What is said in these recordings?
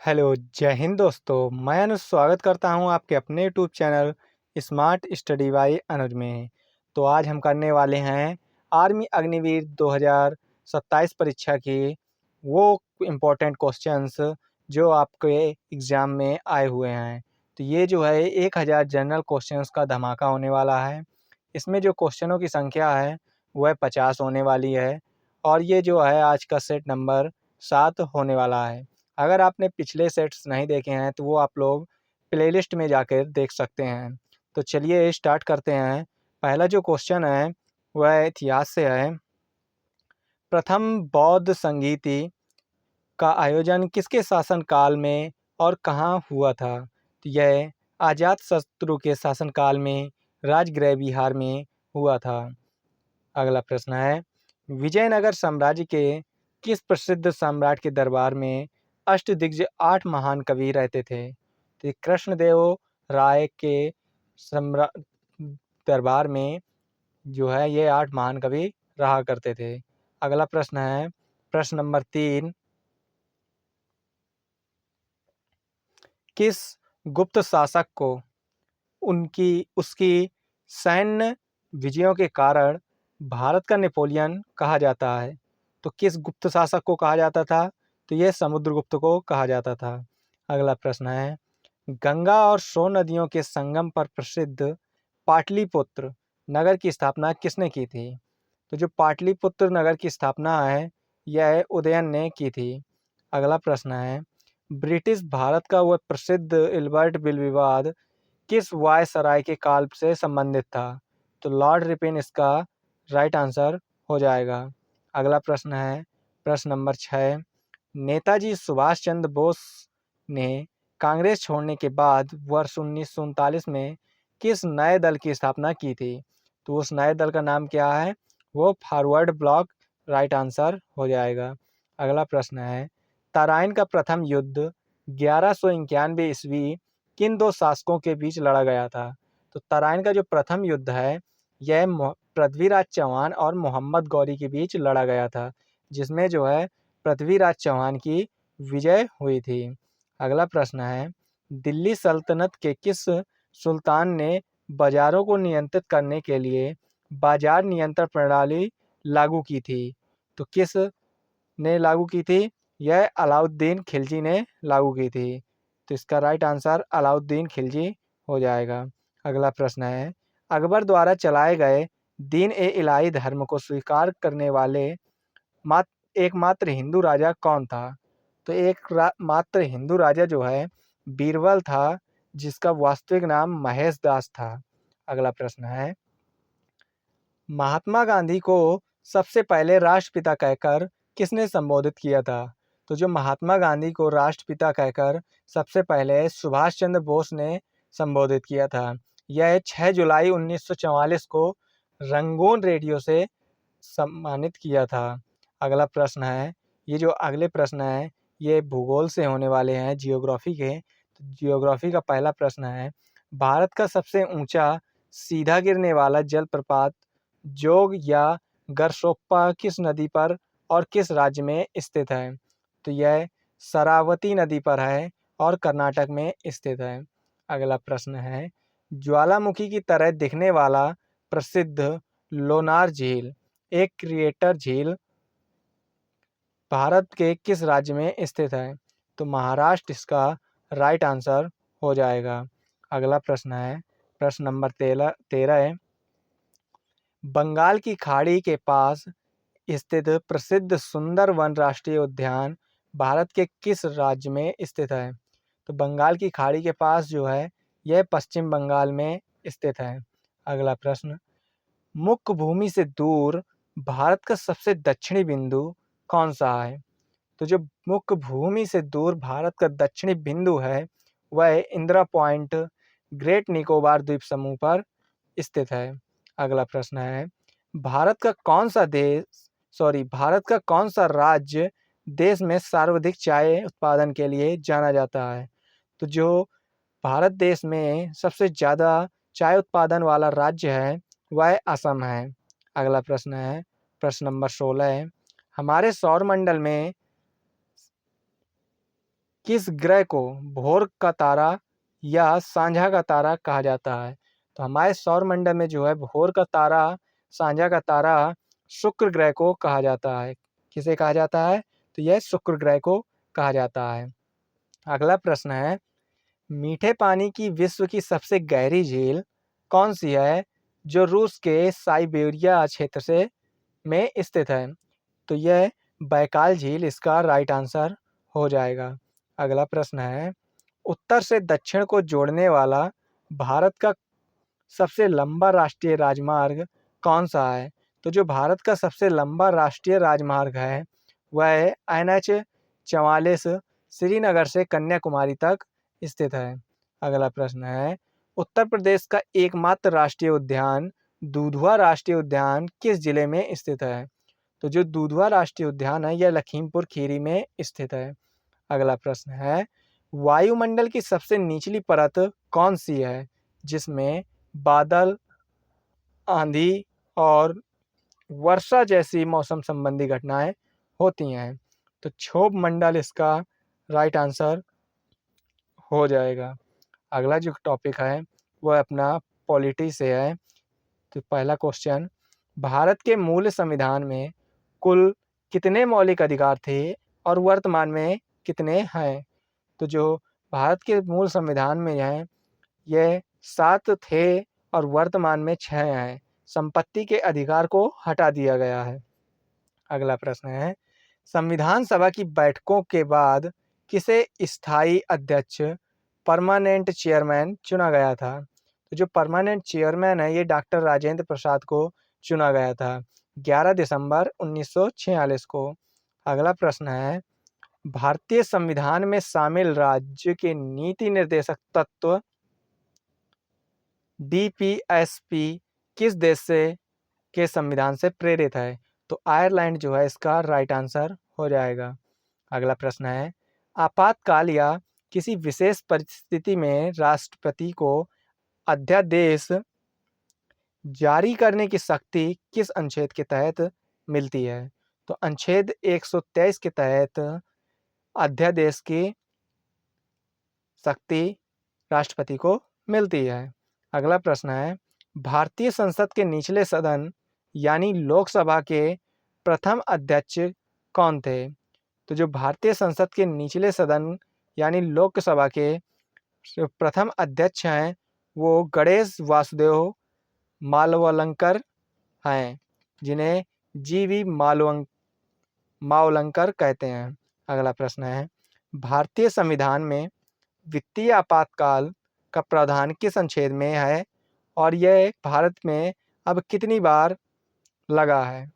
Hello, जय हिंद दोस्तों। मैं अनुज स्वागत करता हूं आपके अपने YouTube channel smart study by Anuj में। तो आज हम करने वाले हैं आर्मी अग्निवीर 2027 परीक्षा की वो इम्पोर्टेंट क्वेश्चंस जो आपके एग्ज़ाम में आए हुए हैं। तो ये जो है 1000 जनरल क्वेश्चंस का धमाका होने वाला है। इसमें जो क्वेश्चनों की संख्या है वह 50 होने वाली है और ये जो है आज का सेट नंबर 7 होने वाला है। अगर आपने पिछले सेट्स नहीं देखे हैं तो वो आप लोग प्लेलिस्ट में जाकर देख सकते हैं। तो चलिए स्टार्ट करते हैं। पहला जो क्वेश्चन है वह इतिहास से है। प्रथम बौद्ध संगीति का आयोजन किसके शासनकाल में और कहाँ हुआ था? तो यह अजातशत्रु के शासनकाल में राजगृह बिहार में हुआ था। अगला प्रश्न है, विजयनगर साम्राज्य के किस प्रसिद्ध सम्राट के दरबार में अष्टदिग्गज 8 महान कवि रहते थे? तो ये कृष्णदेव राय के सम्रा दरबार में जो है ये 8 महान कवि रहा करते थे। अगला प्रश्न है, प्रश्न नंबर 3, किस गुप्त शासक को उसकी सैन्य विजयों के कारण भारत का नेपोलियन कहा जाता है? तो किस गुप्त शासक को कहा जाता था? तो यह समुद्रगुप्त को कहा जाता था। अगला प्रश्न है, गंगा और सोन नदियों के संगम पर प्रसिद्ध पाटलिपुत्र नगर की स्थापना किसने की थी? तो जो पाटलिपुत्र नगर की स्थापना है यह उदयन ने की थी। अगला प्रश्न है, ब्रिटिश भारत का वह प्रसिद्ध इल्बर्ट बिल विवाद किस वायसराय के काल से संबंधित था? तो लॉर्ड रिपन इसका राइट आंसर हो जाएगा। अगला प्रश्न है, प्रश्न नंबर 6, नेताजी सुभाष चंद्र बोस ने कांग्रेस छोड़ने के बाद वर्ष 1939 में किस नए दल की स्थापना की थी? तो उस नए दल का नाम क्या है? वो फॉरवर्ड ब्लॉक राइट आंसर हो जाएगा। अगला प्रश्न है, तराइन का प्रथम युद्ध 1191 ईस्वी किन दो शासकों के बीच लड़ा गया था? तो तराइन का जो प्रथम युद्ध है यह पृथ्वीराज चौहान और मोहम्मद गौरी के बीच लड़ा गया था, जिसमें जो है पृथ्वीराज चौहान की विजय हुई थी। अगला प्रश्न है, दिल्ली सल्तनत के किस सुल्तान ने बाजारों को नियंत्रित करने के लिए बाजार नियंत्रण प्रणाली लागू की थी? तो किस ने लागू की थी? यह अलाउद्दीन खिलजी ने लागू की थी। तो इसका राइट आंसर अलाउद्दीन खिलजी हो जाएगा। अगला प्रश्न है, अकबर द्वारा चलाए गए दीन ए इलाही धर्म को स्वीकार करने वाले एकमात्र हिंदू राजा कौन था? तो मात्र हिंदू राजा जो है बीरबल था, जिसका वास्तविक नाम महेश दास था। अगला प्रश्न है, महात्मा गांधी को सबसे पहले राष्ट्रपिता कहकर किसने संबोधित किया था? तो जो महात्मा गांधी को राष्ट्रपिता कहकर सबसे पहले सुभाष चंद्र बोस ने संबोधित किया था। यह 6 जुलाई 1944 को रंगून रेडियो से सम्मानित किया था। अगला प्रश्न है, ये जो अगले प्रश्न है ये भूगोल से होने वाले हैं, जियोग्राफी के। तो जियोग्राफी का पहला प्रश्न है, भारत का सबसे ऊंचा सीधा गिरने वाला जलप्रपात जोग या गरसोप्पा किस नदी पर और किस राज्य में स्थित है? तो यह शरावती नदी पर है और कर्नाटक में स्थित है। अगला प्रश्न है, ज्वालामुखी की तरह दिखने वाला प्रसिद्ध लोनार झील एक क्रिएटर झील भारत के किस राज्य में स्थित है? तो महाराष्ट्र इसका राइट आंसर हो जाएगा। अगला प्रश्न है, प्रश्न नंबर 13 है, बंगाल की खाड़ी के पास स्थित प्रसिद्ध सुंदरवन राष्ट्रीय उद्यान भारत के किस राज्य में स्थित है? तो बंगाल की खाड़ी के पास जो है यह पश्चिम बंगाल में स्थित है। अगला प्रश्न, मुख्य भूमि से दूर भारत का सबसे दक्षिणी बिंदु कौन सा है? तो जो मुख्य भूमि से दूर भारत का दक्षिणी बिंदु है वह इंदिरा पॉइंट ग्रेट निकोबार द्वीप समूह पर स्थित है। अगला प्रश्न है, भारत का कौन सा राज्य देश में सर्वाधिक चाय उत्पादन के लिए जाना जाता है? तो जो भारत देश में सबसे ज़्यादा चाय उत्पादन वाला राज्य है वह असम है। अगला प्रश्न है, प्रश्न नंबर 16 है, हमारे सौरमंडल में किस ग्रह को भोर का तारा या सांझा का तारा कहा जाता है? तो हमारे सौरमंडल में जो है भोर का तारा, सांझा का तारा शुक्र ग्रह को कहा जाता है। किसे कहा जाता है? तो यह शुक्र ग्रह को कहा जाता है। अगला प्रश्न है, मीठे पानी की विश्व की सबसे गहरी झील कौन सी है जो रूस के साइबेरिया क्षेत्र से में स्थित है? तो यह बैकाल झील इसका राइट आंसर हो जाएगा। अगला प्रश्न है, उत्तर से दक्षिण को जोड़ने वाला भारत का सबसे लंबा राष्ट्रीय राजमार्ग कौन सा है? तो जो भारत का सबसे लंबा राष्ट्रीय राजमार्ग है वह है NH 44 श्रीनगर से कन्याकुमारी तक स्थित है। अगला प्रश्न है, उत्तर प्रदेश का एकमात्र राष्ट्रीय उद्यान दुधवा राष्ट्रीय उद्यान किस जिले में स्थित है? तो जो दुधवा राष्ट्रीय उद्यान है यह लखीमपुर खीरी में स्थित है। अगला प्रश्न है, वायुमंडल की सबसे निचली परत कौन सी है जिसमें बादल, आंधी और वर्षा जैसी मौसम संबंधी घटनाएं होती हैं? तो क्षोभ मंडल इसका राइट आंसर हो जाएगा। अगला जो टॉपिक है वह अपना पॉलिटी से है। तो पहला क्वेश्चन, भारत के मूल संविधान में कुल कितने मौलिक अधिकार थे और वर्तमान में कितने हैं? तो जो भारत के मूल संविधान में है यह 7 थे और वर्तमान में 6 हैं। संपत्ति के अधिकार को हटा दिया गया है। अगला प्रश्न है, संविधान सभा की बैठकों के बाद किसे स्थायी अध्यक्ष परमानेंट चेयरमैन चुना गया था? तो जो परमानेंट चेयरमैन है ये डॉक्टर राजेंद्र प्रसाद को चुना गया था 11 दिसंबर 1946 को। अगला प्रश्न है, भारतीय संविधान में शामिल राज्य के नीति निर्देशक तत्व DPSP किस देश से के संविधान से प्रेरित है? तो आयरलैंड जो है इसका राइट आंसर हो जाएगा। अगला प्रश्न है, आपातकाल या किसी विशेष परिस्थिति में राष्ट्रपति को अध्यादेश जारी करने की शक्ति किस अनुच्छेद के तहत मिलती है? तो अनुच्छेद 123 के तहत अध्यादेश की शक्ति राष्ट्रपति को मिलती है। अगला प्रश्न है, भारतीय संसद के निचले सदन यानी लोकसभा के प्रथम अध्यक्ष कौन थे? तो जो भारतीय संसद के निचले सदन यानी लोकसभा के जो प्रथम अध्यक्ष हैं वो गणेश वासुदेव मालवलंकर हैं, जिन्हें GV मावलंकर कहते हैं। अगला प्रश्न है, भारतीय संविधान में वित्तीय आपातकाल का प्रावधान किस अनुच्छेद में है और यह भारत में अब कितनी बार लगा है?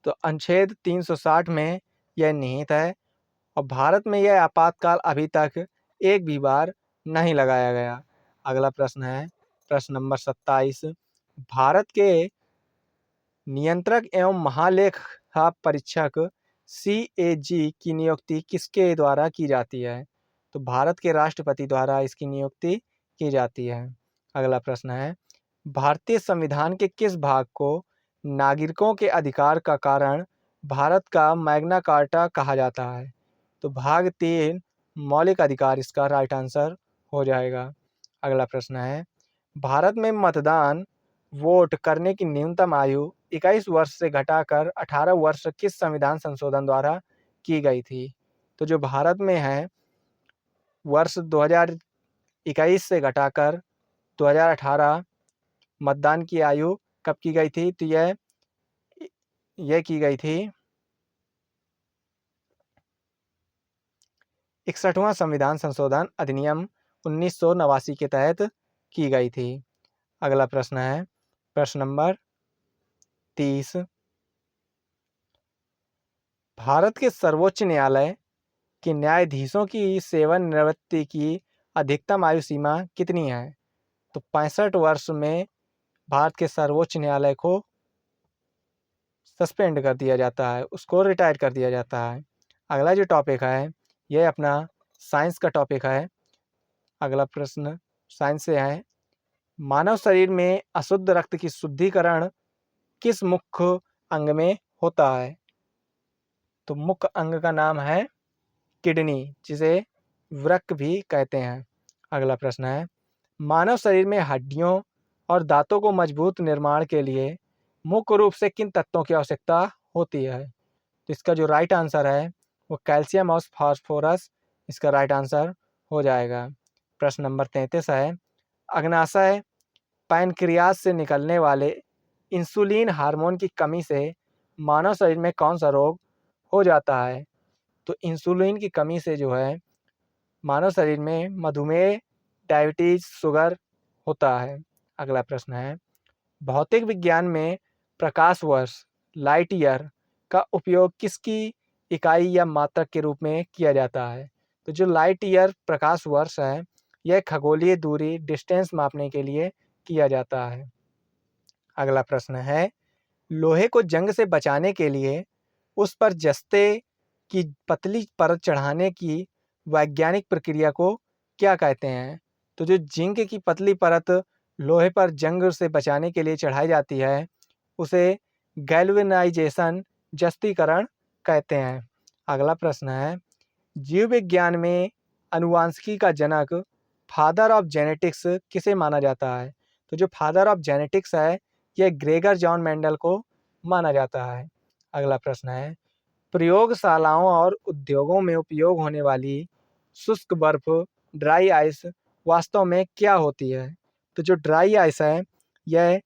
तो अनुच्छेद 360 में यह निहित है और भारत में यह आपातकाल अभी तक एक भी बार नहीं लगाया गया। अगला प्रश्न है, प्रश्न नंबर 27, भारत के नियंत्रक एवं महालेखा परीक्षक CAG की नियुक्ति किसके द्वारा की जाती है? तो भारत के राष्ट्रपति द्वारा इसकी नियुक्ति की जाती है। अगला प्रश्न है, भारतीय संविधान के किस भाग को नागरिकों के अधिकार का कारण भारत का मैग्ना कार्टा कहा जाता है? तो भाग 3 मौलिक अधिकार इसका राइट आंसर हो जाएगा। अगला प्रश्न है, भारत में मतदान वोट करने की न्यूनतम आयु 21 वर्ष से घटाकर 18 वर्ष किस संविधान संशोधन द्वारा की गई थी? तो जो भारत में है वर्ष 2021 से घटाकर 2018 मतदान की आयु कब की गई थी? तो यह की गई थी 61वां संविधान संशोधन अधिनियम 1989 के तहत की गई थी। अगला प्रश्न है, प्रश्न नंबर 30, भारत के सर्वोच्च न्यायालय के न्यायाधीशों की सेवानिवृत्ति की अधिकतम आयु सीमा कितनी है? तो 65 वर्ष में भारत के सर्वोच्च न्यायालय को सस्पेंड कर दिया जाता है, उसको रिटायर कर दिया जाता है। अगला जो टॉपिक है यह अपना साइंस का टॉपिक है। अगला प्रश्न साइंस से है, मानव शरीर में अशुद्ध रक्त की शुद्धिकरण किस मुख्य अंग में होता है? तो मुख्य अंग का नाम है किडनी, जिसे वृक्क भी कहते हैं। अगला प्रश्न है, मानव शरीर में हड्डियों और दांतों को मजबूत निर्माण के लिए मुख्य रूप से किन तत्वों की आवश्यकता होती है? तो इसका जो राइट आंसर है वो कैल्शियम और फास्फोरस इसका राइट आंसर हो जाएगा। प्रश्न नंबर 33 है, अग्नाशय पैनक्रियाज से निकलने वाले इंसुलिन हार्मोन की कमी से मानव शरीर में कौन सा रोग हो जाता है? तो इंसुलिन की कमी से जो है मानव शरीर में मधुमेह, डायबिटीज, शुगर होता है। अगला प्रश्न है, भौतिक विज्ञान में प्रकाश वर्ष लाइट ईयर का उपयोग किसकी इकाई या मात्रक के रूप में किया जाता है? तो जो लाइट ईयर प्रकाश वर्ष है यह खगोलीय दूरी डिस्टेंस मापने के लिए किया जाता है। अगला प्रश्न है, लोहे को जंग से बचाने के लिए उस पर जस्ते की पतली परत चढ़ाने की वैज्ञानिक प्रक्रिया को क्या कहते हैं? तो जो जिंक की पतली परत लोहे पर जंग से बचाने के लिए चढ़ाई जाती है उसे गैल्वेनाइजेशन जस्तीकरण कहते हैं। अगला प्रश्न है, जीव विज्ञान में अनुवांशिकी का जनक फादर ऑफ जेनेटिक्स किसे माना जाता है? तो जो फादर ऑफ जेनेटिक्स है यह ग्रेगर जॉन मेंडल को माना जाता है। अगला प्रश्न है, प्रयोगशालाओं और उद्योगों में उपयोग होने वाली शुष्क बर्फ ड्राई आइस वास्तव में क्या होती है? तो जो ड्राई आइस है यह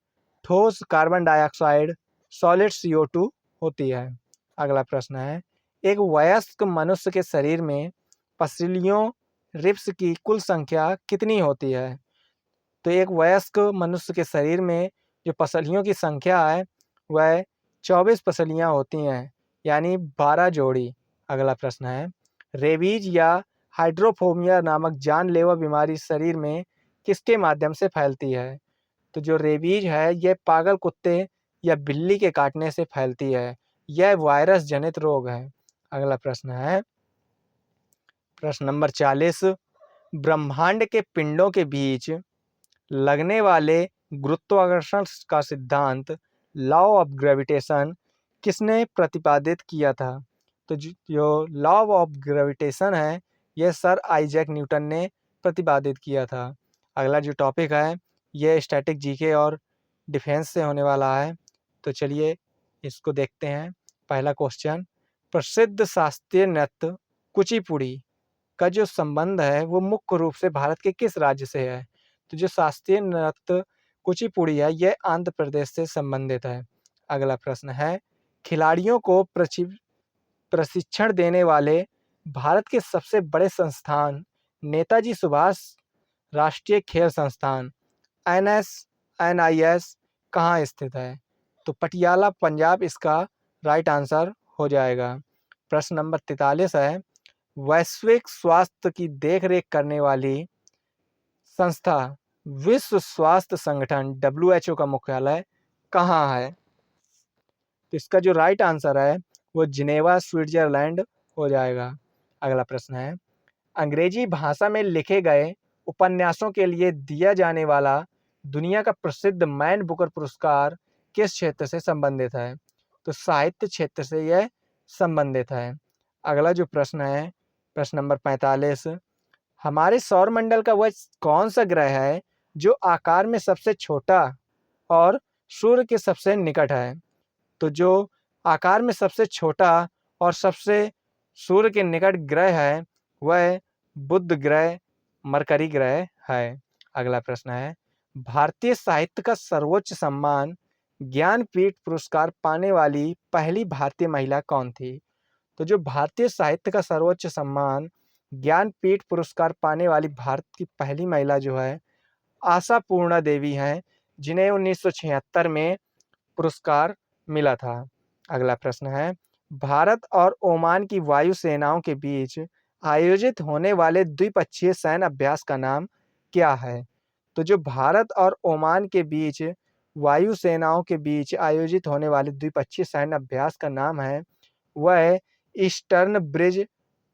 ठोस कार्बन डाइऑक्साइड सॉलिड CO2 होती है। अगला प्रश्न है, एक वयस्क मनुष्य के शरीर में पसलियों रिब्स की कुल संख्या कितनी होती है? तो एक वयस्क मनुष्य के शरीर में जो पसलियों की संख्या है वह 24 पसलियां होती हैं, यानी 12 जोड़ी। अगला प्रश्न है, रेबीज या हाइड्रोफोबिया नामक जानलेवा बीमारी शरीर में किसके माध्यम से फैलती है? तो जो रेबीज है यह पागल कुत्ते या बिल्ली के काटने से फैलती है। यह वायरस जनित रोग है। अगला प्रश्न है, प्रश्न नंबर 40, ब्रह्मांड के पिंडों के बीच लगने वाले गुरुत्वाकर्षण का सिद्धांत लॉ ऑफ ग्रेविटेशन किसने प्रतिपादित किया था? तो जो लॉ ऑफ ग्रेविटेशन है यह सर आइजैक न्यूटन ने प्रतिपादित किया था। अगला जो टॉपिक है यह स्टैटिक जीके और डिफेंस से होने वाला है। तो चलिए इसको देखते हैं। पहला क्वेश्चन, प्रसिद्ध शास्त्रीय नृत्य कुचिपुड़ी का जो संबंध है वो मुख्य रूप से भारत के किस राज्य से है? तो जो शास्त्रीय नृत्य कुचिपुड़ी है यह आंध्र प्रदेश से संबंधित है। अगला प्रश्न है, खिलाड़ियों को प्रशिक्षण देने वाले भारत के सबसे बड़े संस्थान नेताजी सुभाष राष्ट्रीय खेल संस्थान NIS कहाँ स्थित है? तो पटियाला पंजाब इसका राइट आंसर हो जाएगा। प्रश्न नंबर 43 है, वैश्विक स्वास्थ्य की देखरेख करने वाली संस्था विश्व स्वास्थ्य संगठन WHO का मुख्यालय कहाँ है? तो इसका जो राइट आंसर है वो जिनेवा स्विट्जरलैंड हो जाएगा। अगला प्रश्न है, अंग्रेजी भाषा में लिखे गए उपन्यासों के लिए दिया जाने वाला दुनिया का प्रसिद्ध मैन बुकर पुरस्कार किस क्षेत्र से संबंधित है? तो साहित्य क्षेत्र से यह संबंधित है। अगला जो प्रश्न है प्रश्न नंबर 45, हमारे सौरमंडल का वह कौन सा ग्रह है जो आकार में सबसे छोटा और सूर्य के सबसे निकट है? तो जो आकार में सबसे छोटा और सबसे सूर्य के निकट ग्रह है वह बुध ग्रह मरकरी ग्रह है। अगला प्रश्न है, भारतीय साहित्य का सर्वोच्च सम्मान ज्ञानपीठ पुरस्कार पाने वाली पहली भारतीय महिला कौन थी? तो जो भारतीय साहित्य का सर्वोच्च सम्मान ज्ञानपीठ पुरस्कार पाने वाली भारत की पहली महिला जो है आशा पूर्णा देवी हैं, जिन्हें 1976 में पुरस्कार मिला था। अगला प्रश्न है, भारत और ओमान की वायु सेनाओं के बीच आयोजित होने वाले द्विपक्षीय सैन्य अभ्यास का नाम क्या है? तो जो भारत और ओमान के बीच वायु सेनाओं के बीच आयोजित होने वाले द्विपक्षीय सैन्य अभ्यास का नाम है वह ईस्टर्न ब्रिज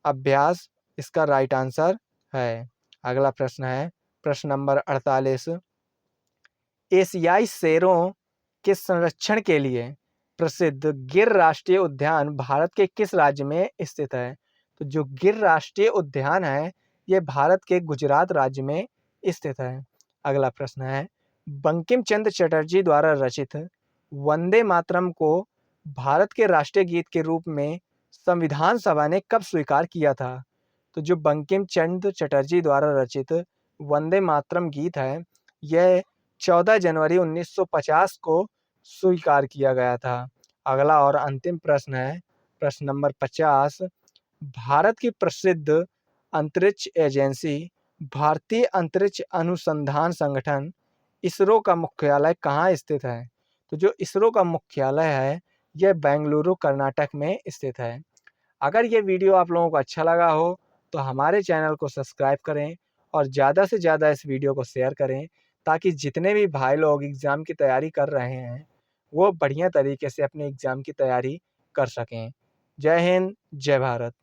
अभ्यास इसका राइट आंसर है। अगला प्रश्न है प्रश्न नंबर 48, एशियाई शेरों के संरक्षण के लिए प्रसिद्ध गिर राष्ट्रीय उद्यान भारत के किस राज्य में स्थित है? तो जो गिर राष्ट्रीय उद्यान है, ये भारत के गुजरात राज्य में स्थित है। अगला प्रश्न है, बंकिम चंद्र चटर्जी द्वारा रचित वंदे मातरम को भारत के राष्ट्रीय गीत के रूप में संविधान सभा ने कब स्वीकार किया था? तो जो बंकिम चंद्र चटर्जी द्वारा रचित वंदे मातरम गीत है, यह 14 जनवरी 1950 को स्वीकार किया गया था। अगला और अंतिम प्रश्न है, प्रश्न नंबर 50। भारत की प्रसिद्ध अंतरिक्ष एजेंसी भारतीय अंतरिक्ष अनुसंधान संगठन इसरो का मुख्यालय कहाँ स्थित है? तो जो इसरो का मुख्यालय है, यह बेंगलुरु कर्नाटक में स्थित है। अगर ये वीडियो आप लोगों को अच्छा लगा हो तो हमारे चैनल को सब्सक्राइब करें और ज़्यादा से ज़्यादा इस वीडियो को शेयर करें, ताकि जितने भी भाई लोग एग्ज़ाम की तैयारी कर रहे हैं, वो बढ़िया तरीके से अपने एग्ज़ाम की तैयारी कर सकें। जय हिंद, जय भारत।